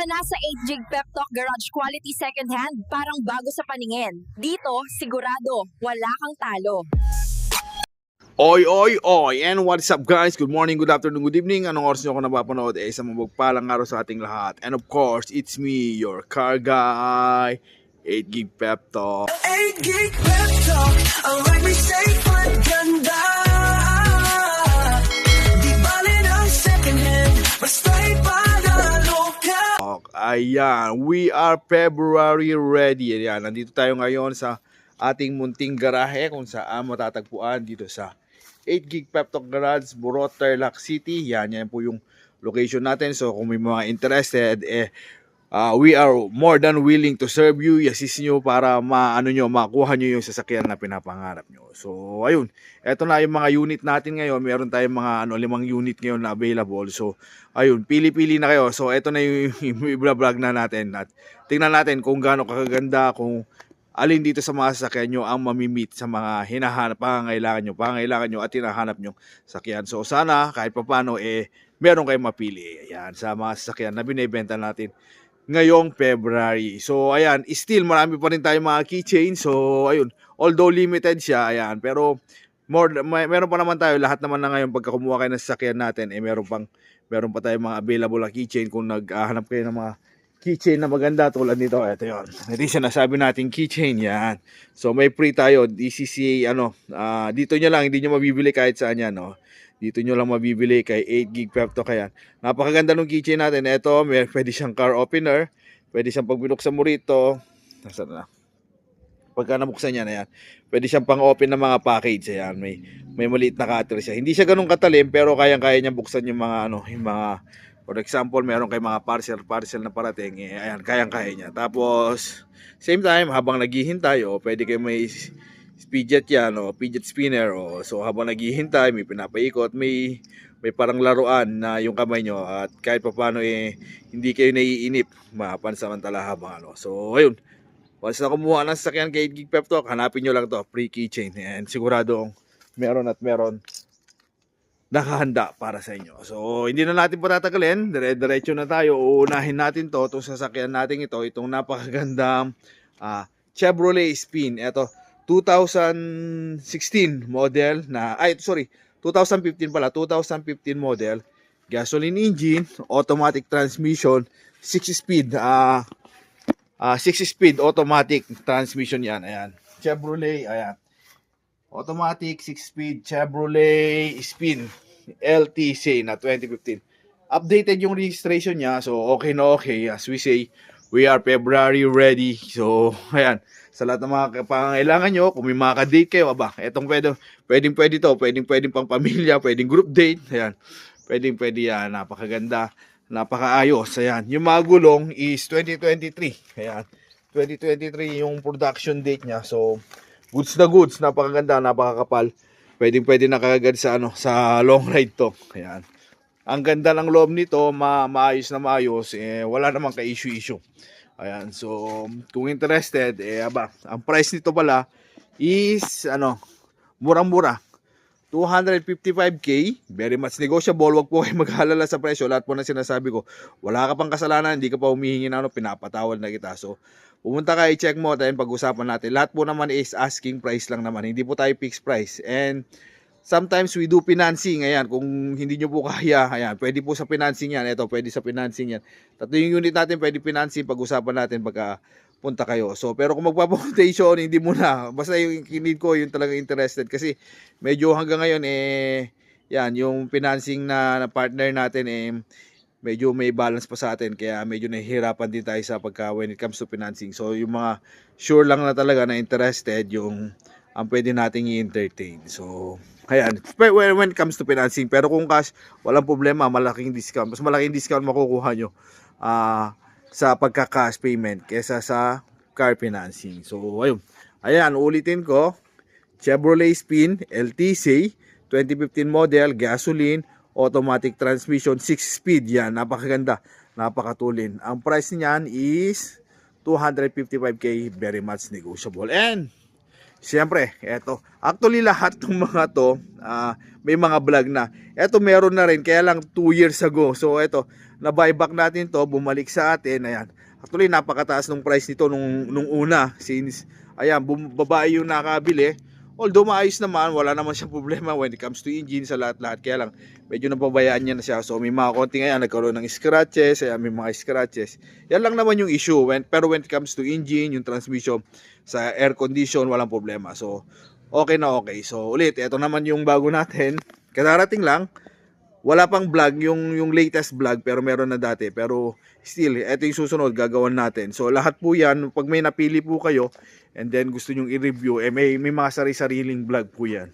na sa 8 Gig Pep Talk Garage Quality Second Hand, parang bago sa paningin. Dito, sigurado, wala kang talo. Oy, oy, oy! And what's up guys? Good morning, good afternoon, good evening. Anong oras nyo ako napapanood? Isang mabagpalang araw sa ating lahat. And of course, it's me, your car guy, 8 Gig Pep Talk. 8 Gig Pep Talk, ang right mistake maganda. Di bali ng second hand, basta'y panalo ka. Ayan, we are February ready. Ayan, nandito tayo ngayon sa ating munting garahe kung saan matatagpuan dito sa 8 Gig Pep Talk Garage, Burot, Tarlac City. Yan po yung location natin. So kung may mga interested, we are more than willing to serve you, i-assist nyo para makuha nyo yung sasakyan na pinapangarap nyo. So ayun, eto na yung mga unit natin ngayon. Meron tayong mga 5 unit ngayon na available. So ayun, pili-pili na kayo. So eto na yung i-vlog na natin. At tingnan natin kung gaano kakaganda, kung alin dito sa mga sasakyan nyo ang mamimit sa mga hinahanap, pangangailangan nyo at hinahanap nyo sakyan. So sana kahit papano meron kayong mapili. Ayan, sa mga sasakyan na binibenta natin ngayong February. So ayan, still marami pa rin tayong mga keychain. So ayun, although limited siya, ayan, pero meron pa naman tayo. Lahat naman na ngayon pagka kumuha kayo ng sasakyan natin, meron pa tayong mga available na keychain. Kung naghahanap kayo ng mga keychain na maganda tulad nito, ito yun. Ito yung sinasabi natin keychain, yan. So may free tayo, DCCA, dito nyo lang, hindi nyo mabibili kahit saan yan, no? Dito nyo lang mabibili kay 8 Gig Pep Talk. Kaya napakaganda ng keychain natin. Ito, pwede siyang car opener, pwede siyang pag binuksan mo rito, nasaan na? Pagka nabuksan yan, ayan, pwede siyang pang-open ng mga package, ayan, may maliit na cutter siya. Hindi siya ganun katalim, pero kayang-kaya niya buksan yung mga, for example, meron kay mga parcel na parating, ayan, kayang-kaya niya. Tapos, same time, habang naghihintay, pwede kayo may fidget yan, fidget spinner, so habang naghihintay, may pinapaikot, may parang laruan na yung kamay nyo, at kahit papano, hindi kayo naiinip, mapansamantala habang, so, ayun. Once na kumuha ng sasakyan kay 8 Gig Pep Talk, hanapin nyo lang to, free keychain, and siguradong meron nakahanda para sa inyo. So, hindi na natin patatagalin. Dire-diretso na tayo. Uunahin natin itong sasakyan natin itong napakagandang Chevrolet Spin. Ito, 2016 model 2015 pala. 2015 model. Gasoline engine, automatic transmission, 6-speed. 6-speed automatic transmission yan. Ayan. Chevrolet, ayan. Automatic 6-speed Chevrolet Spin LTC na 2015. Updated yung registration niya. So okay na okay. As we say, we are February ready. So ayan, sa lahat ng mga pangangailangan nyo, kung may mga ka-date kayo, etong pwedeng to, pwedeng pang pamilya, pwedeng group date, ayan, pwedeng yan, napakaganda, napakaayos, ayan. Yung mga gulong is 2023, ayan, 2023 yung production date niya. So goods na goods, napakaganda, napakakapal. Pwede na kagad sa sa long ride to. Ayan. Ang ganda ng loob nito, maayos na maayos, wala namang ka-issue. Ayan. So, kung interested, ang price nito pala is murang-mura. 255k, very much negotiable. Wag po kayo mag-alala sa presyo. Lahat po na sinasabi ko, wala ka pang kasalanan, hindi ka pa humihingi na pinapatawad na kita. So, pumunta ka, i-check mo, tayo pag-usapan natin. Lahat po naman is asking price lang naman. Hindi po tayo fixed price. And sometimes we do financing. Ayan, kung hindi nyo po kaya, ayan, pwede po sa financing yan. Ito, pwede sa financing yan. Tatlo yung unit natin, pwede financing. Pag-usapan natin pagka punta kayo. So, pero kung magpapuntation, hindi muna. Basta yung kinid ko, yung talagang interested. Kasi medyo hanggang ngayon, yan, yung financing na partner natin, medyo may balance pa sa atin. Kaya medyo nahihirapan din tayo sa when it comes to financing. So, yung mga sure lang na talaga na interested, yung ang pwede nating i-entertain. So, ayan, when it comes to financing. Pero kung cash, walang problema, malaking discount. Mas malaking discount makukuha nyo sa pagka-cash payment kesa sa car financing. So, ayun. Ayan, ulitin ko. Chevrolet Spin LTC 2015 model, gasoline, automatic transmission, 6-speed yan. Napakaganda, napakatulin. Ang price niyan is 255k, very much negotiable. And siyempre, eto. Actually, lahat ng mga to, may mga vlog na. Eto, meron na rin, kaya lang 2 years ago. So, eto, na buyback natin to, bumalik sa atin. Ayan. Actually, napakataas ng price nito nung una. Since, ayan, babae yung nakabili. Although maayos naman, wala naman siyang problema when it comes to engine sa lahat-lahat. Kaya lang, medyo napabayaan niya na siya. So may mga konti ngayon, nagkaroon ng scratches, may mga scratches. Yan lang naman yung issue. Pero when it comes to engine, yung transmission, sa air condition, walang problema. So, okay na okay. So ulit, ito naman yung bago natin. Kadarating lang. Wala pang vlog, yung latest vlog, pero meron na dati. Pero still, ito yung susunod, gagawin natin. So lahat po yan, pag may napili po kayo, and then gusto nyong i-review, may mga sari-sariling vlog po yan.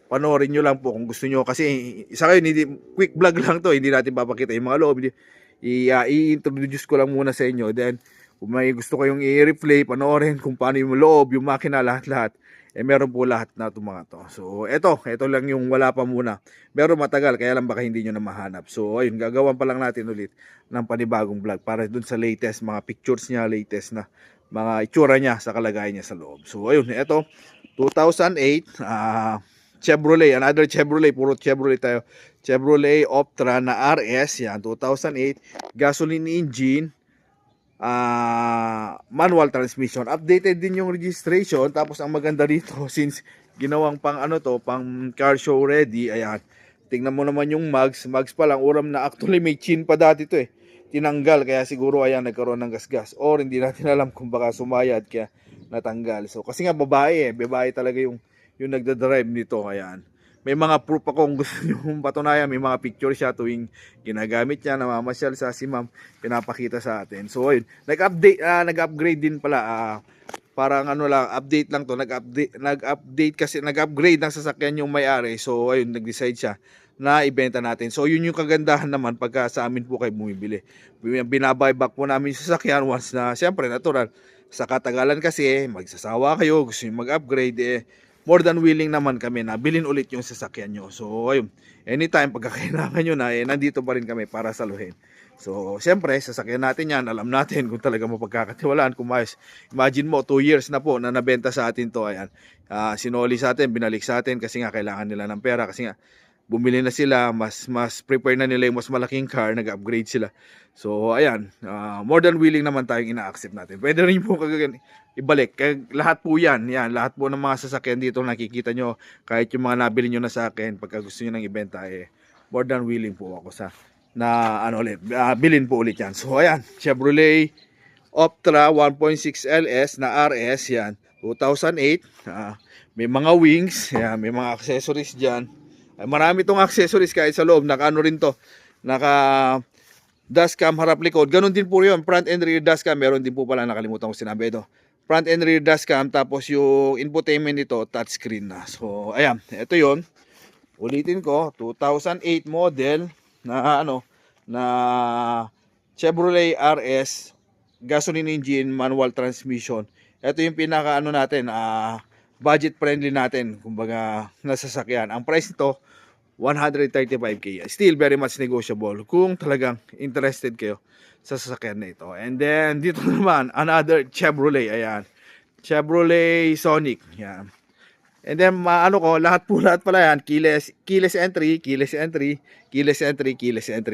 Panoorin nyo lang po kung gusto nyo. Kasi isa kayo, quick vlog lang to, hindi natin papakita yung mga loob. I-introduce ko lang muna sa inyo. Then, kung may gusto kayong i-replay, panoorin kung paano yung loob, yung makina, lahat-lahat. Meron po lahat na itong mga to. So, ito lang yung wala pa muna. Pero matagal, kaya lang baka hindi nyo na mahanap. So, ayun, gagawan pa lang natin ulit ng panibagong vlog para dun sa latest, mga pictures niya, latest na mga itsura niya sa kalagayan niya sa loob. So, ayun, ito, 2008, Chevrolet, another Chevrolet, puro Chevrolet tayo. Chevrolet Optra na RS, yan, 2008, gasoline engine, manual transmission. Updated din yung registration. Tapos ang maganda dito, since ginawang pang pang car show ready, ayan, tingnan mo naman yung mags pa lang, uram na. Actually may chin pa dati to tinanggal, kaya siguro ayan, nagkaroon ng gasgas, or hindi natin alam kung baka sumayad kaya natanggal. So kasi nga babae talaga yung nagda-drive nito. Ayan, may mga proof ako kung gusto nyo patunayan. May mga picture siya tuwing ginagamit niya, namamasyal sa si ma'am, pinapakita sa atin. So ayun, nag-upgrade din pala, parang update lang to, nag-update kasi nag-upgrade ng sasakyan yung may-ari. So ayun, nag-decide siya na ibenta natin. So yun yung kagandahan naman pagka sa amin po kayo bumibili. Binabuyback po namin yung sasakyan once na, siyempre natural, sa katagalan kasi magsasawa kayo, gusto nyo mag-upgrade, more than willing naman kami na bilhin ulit yung sasakyan nyo. So ayun, anytime pagkakailangan nyo na, nandito pa rin kami para saluhin. So siyempre, sasakyan natin yan, alam natin kung talaga mapagkakatiwalaan, kung maayos. Imagine mo, 2 years na po na nabenta sa atin to. Ayan, sinoli sa atin, binalik sa atin kasi nga kailangan nila ng pera, kasi nga bumili na sila, mas prepare na nila yung mas malaking car, nag-upgrade sila. So ayan, more than willing naman tayong ina-accept natin. Pwede rin po ibalik. Lahat po yan, lahat po ng mga sasakyan dito nakikita nyo, kahit yung mga nabili nyo na sa akin, pagka gusto nyo nang ibenta, more than willing po ako bilhin po ulit yan. So ayan, Chevrolet Optra 1.6 LS na RS, yan, 2008. May mga wings, may mga accessories dyan. Marami tong accessories kahit sa loob. Rin to. Naka dashcam harap likod. Ganon din po yun. Front and rear dashcam. Meron din po pala, nakalimutan ko sinabi ito. Front and rear dashcam. Tapos yung infotainment nito, touchscreen na. So, ayan. Ito yun. Ulitin ko. 2008 model na na Chevrolet RS gasoline engine, manual transmission. Ito yung pinaka natin, budget friendly natin, kumbaga nasasakyan. Ang price nito 135k. Still very much negotiable kung talagang interested kayo sa sasakyan na ito. And then dito naman another Chevrolet, ayan, Chevrolet Sonic, yan. And then lahat pala yan, keyless entry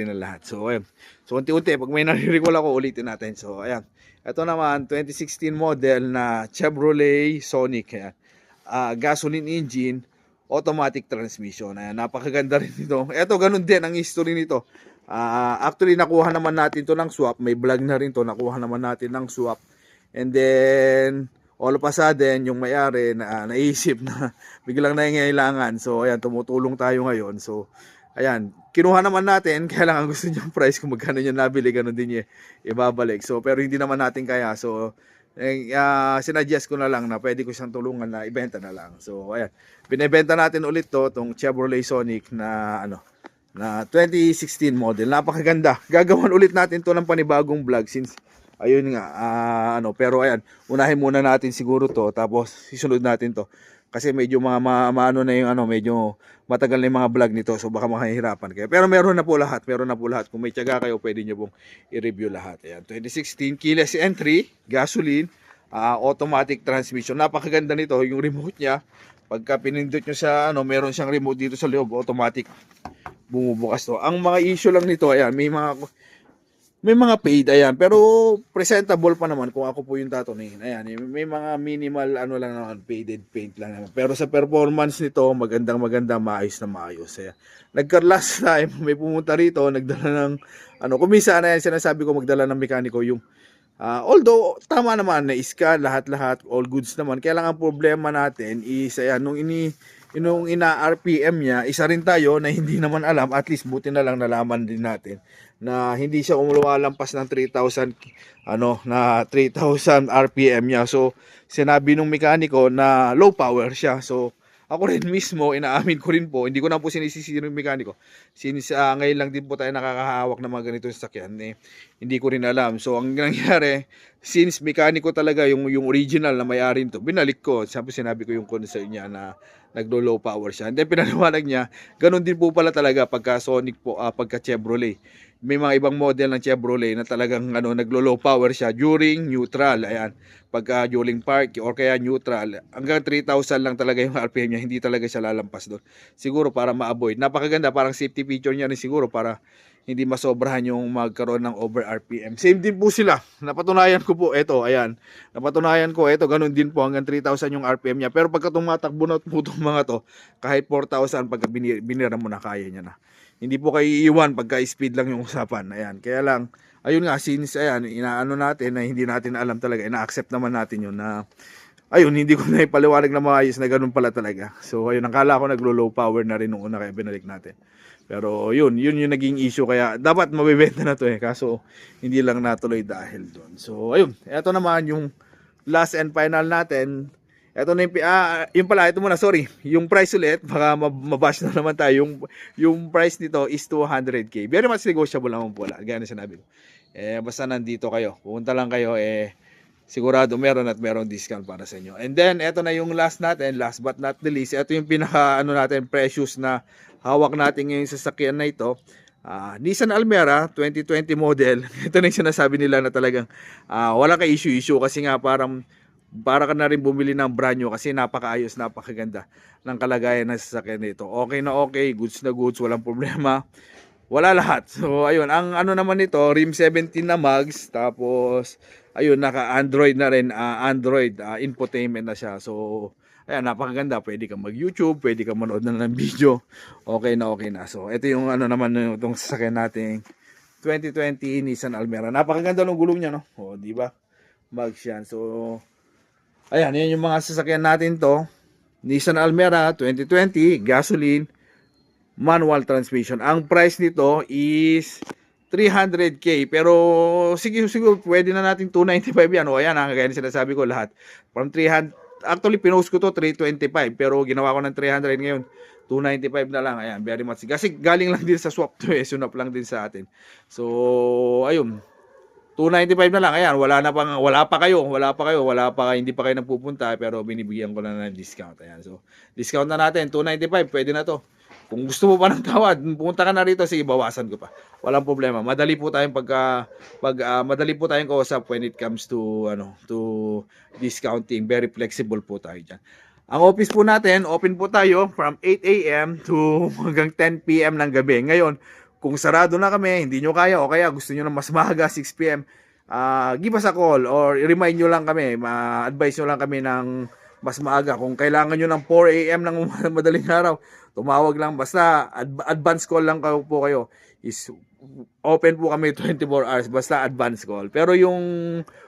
na lahat. So ayun, so unti-unti pag may nare-recall ako, ulitin natin. So ayan, ito naman 2016 model na Chevrolet Sonic, ayan. Gasoline engine, automatic transmission. Ayan, napakaganda rin nito. Ito, ganun din ang history nito. Actually, nakuha naman natin to ng swap. May vlog na rin to. Nakuha naman natin ng swap. And then, all of a sudden, yung may-ari naisip na biglang nangangailangan. So, ayan, tumutulong tayo ngayon. So, ayan, kinuha naman natin. Kaya lang ang gusto niyang price, kung magkano niya nabili, ganun din niya ibabalik. So, pero hindi naman natin kaya. So, sinadjust ko na lang na pwede ko siyang tulungan na ibenta na lang. So ayan, binebenta natin ulit tong Chevrolet Sonic na na 2016 model. Napakaganda. Gagawan ulit natin to ng panibagong vlog since ayun nga, pero ayan, unahin muna natin siguro to, tapos isunod natin to kasi medyo maano na yung medyo matagal na yung mga vlog nito, so baka mahihirapan kayo. Pero meron na po lahat. Kung may tiyaga kayo, pwede nyo pong i-review lahat. Ayan, 2016, keyless entry, gasoline, automatic transmission. Napakaganda nito, yung remote niya. Pagka pinindot nyo sa meron siyang remote dito sa loob, automatic bumubukas to. Ang mga issue lang nito, ayan, may mga paid, ayan. Pero presentable pa naman kung ako po yung tatanungin. Ayan, may mga minimal ano lang naman, faded paint lang naman. Pero sa performance nito, magandang maayos na maayos. Ayan. Last time, may pumunta rito, nagdala ng, kumisa na yan, sinasabi ko magdala ng mekaniko yung, although, tama naman, na-scan, lahat-lahat, all goods naman. Kaya lang ang problema natin is, ayan, nung ina-RPM niya, isa rin tayo na hindi naman alam, at least buti na lang nalaman din natin na hindi siya lumalampas ng 3,000 na 3,000 RPM niya. So sinabi nung mekaniko na low power siya. So ako rin mismo, inaamin ko rin po, hindi ko na po sinisisi yung mekaniko. Since ngayon lang din po tayo nakakahawak ng mga ganitong sasakyan, hindi ko rin alam. So ang nangyari, since mekaniko talaga yung original na may-ari nito, binalik ko. Sinabi ko yung concern niya na naglo-low power siya. And then pinaliwanag niya, ganun din po pala talaga pagka Sonic po, pagka Chevrolet. May mga ibang model ng Chevrolet na talagang naglo-low power siya during neutral. Ayan, pagka during park or kaya neutral, hanggang 3,000 lang talaga yung RPM niya, hindi talaga siya lalampas doon. Siguro para ma-avoid. Napakaganda, parang safety feature niya rin siguro para hindi masobrahan yung magkaroon ng over RPM. Same din po sila. Napatunayan ko po, eto, ayan. Napatunayan ko, eto, ganun din po, hanggang 3,000 yung RPM niya. Pero pagka tumatakbo na po itong mga to, kahit 4,000, pagka binira mo na, kaya niya na. Hindi po kayo iiwan pagka speed lang yung usapan. Ayan, kaya lang, ayun nga, since, ayan, inaano natin na hindi natin alam talaga, ina-accept naman natin yun na, ayun, hindi ko na ipaliwanag na maayos na ganun pala talaga. So, ayun, akala ko naglo-low power na rin nung una kaya binalik natin. Pero yun yung naging issue, kaya dapat mabibenta na to kaso hindi lang natuloy dahil doon. So ayun, eto naman yung last and final natin. Eto na yung pala, ito muna, sorry. Yung price ulit, baka mabash na naman tayo. Yung price nito is 200k. Very much negotiable naman po. Gaya na sinabi ko. Basta nandito kayo. Pumunta lang kayo, sigurado meron at merong discount para sa inyo. And then, eto na yung last natin, last but not the least. Eto yung pinaka, natin, precious na hawak natin ngayon sa sasakyan na ito. Nissan Almera 2020 model. Ito na yung sinasabi nila na talagang wala ka issue kasi nga para ka na rin bumili ng brand new kasi napakaayos, napakaganda ng kalagayan ng sasakyan nito. Okay na okay, goods na goods, walang problema. Wala lahat. So ayun, ang naman nito, rim 17 na mags, tapos ayun, naka-Android na rin, Android infotainment na siya. So ayan, napakaganda. Pwede kang mag-YouTube, pwede kang manood na ng video. Okay na. So, ito yung naman itong sasakyan nating 2020 Nissan Almera. Napakaganda ng gulong niya, no? O, di ba? Mags yan. So, ayan, yan yung mga sasakyan natin to. Nissan Almera 2020, gasoline, manual transmission. Ang price nito is 300k. Pero, siguro, pwede na natin 295 yan. O, ayan, kagaya na sinasabi ko lahat. From 300, actually, pinost ko to 325 pero ginawa ko ng 300 ngayon. 295 na lang. Ayan, very much. Kasi galing lang din sa swap to sunap lang din sa atin. So, ayun. 295 na lang. Ayan, wala pa kayo, hindi pa kayo nagpupunta pero binibigyan ko na ng discount. Ayan, so, discount na natin. 295, pwede na to. Kung gusto mo pa ng tawad, pumunta ka na rito, sige, bawasan ko pa. Walang problema. Madali po tayong madali po tayong kausap when it comes to to discounting. Very flexible po tayo diyan. Ang office po natin, open po tayo from 8 AM to hanggang 10 PM ng gabi. Ngayon, kung sarado na kami, hindi nyo kaya o kaya gusto nyo na mas maaga, 6 PM, give us a call or remind nyo lang kami, ma-advise nyo lang kami ng mas maaga. Kung kailangan nyo ng 4 AM ng madaling araw, tumawag lang. Basta advance call lang po kayo. Is open po kami 24 hours. Basta advance call. Pero yung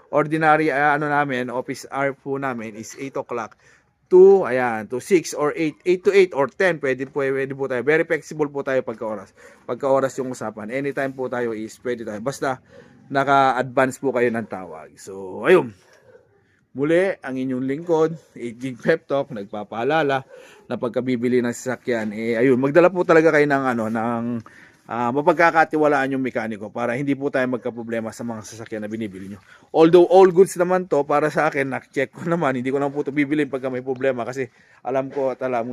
ordinary namin, office hour po namin is 8 o'clock to 6 or 8 to 8 or 10. Pwede po tayo. Very flexible po tayo pagka oras yung usapan. Anytime po tayo is pwede tayo. Basta naka-advance po kayo ng tawag. So, ayun. Muli, ang inyong lingkod, 8Gig Pep Talk, nagpapaalala na pagkabibili ng sasakyan, ayun, magdala po talaga kayo ng mapagkakatiwalaan yung mekaniko para hindi po tayo magkaproblema sa mga sasakyan na binibili nyo. Although all goods naman to, para sa akin, na-check ko naman, hindi ko lang po ito bibilin pagka may problema kasi alam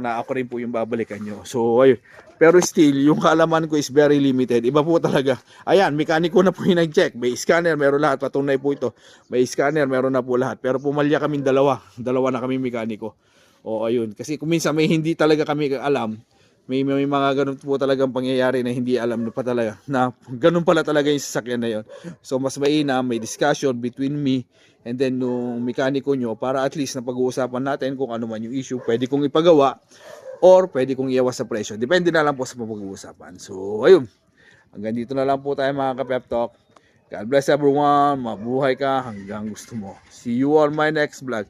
na ako rin po yung babalikan nyo. So, ayun. Pero still, yung kaalaman ko is very limited. Iba po talaga. Ayan, mekaniko na po yung nag-check. May scanner, meron lahat. Patunay po ito. May scanner, meron na po lahat. Pero pumalya kaming dalawa. Dalawa na kami mekaniko. O, ayun. Kasi kung minsan may hindi talaga kami alam, may mga ganun po talagang pangyayari na hindi alam na pa talaga na ganun pala talaga yung sasakyan na yon. So mas mainam may discussion between me and then nung mekaniko nyo para at least na pag-uusapan natin kung ano man yung issue, pwede kong ipagawa or pwede kong iwas sa presyo. Depende na lang po sa pag-uusapan. So ayun, hanggang dito na lang po tayo mga ka-Pep Talk. God bless everyone, mabuhay ka hanggang gusto mo. See you on my next vlog.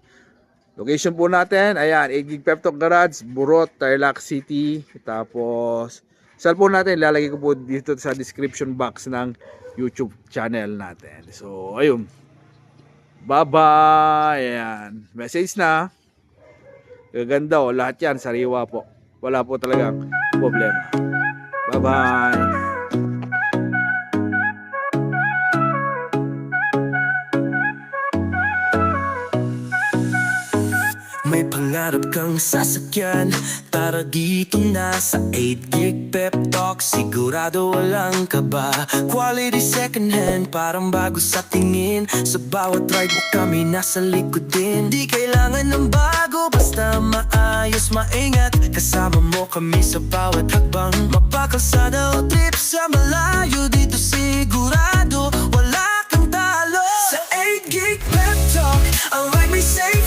Location po natin, ayan, 8 Gig Pep Talk Garage, Burot, Tarlac City. Tapos, cellphone natin, lalagay ko po dito sa description box ng YouTube channel natin. So, ayun. Bye-bye. Ayan. Message na. Gaganda o, lahat yan, sariwa po. Wala po talagang problema. Bye-bye. May pangarap kang sasakyan, tara dito na sa 8 Gig Pep Talk. Sigurado walang kaba, quality second hand, parang bago sa tingin. Sa bawat ride mo kami nasa likod din. Di kailangan ng bago, basta maayos, maingat. Kasama mo kami sa bawat hakbang. Mapakalsada o trip sa malayo, dito sigurado wala kang talo. Sa 8 Gig Pep Talk, ang ride may safe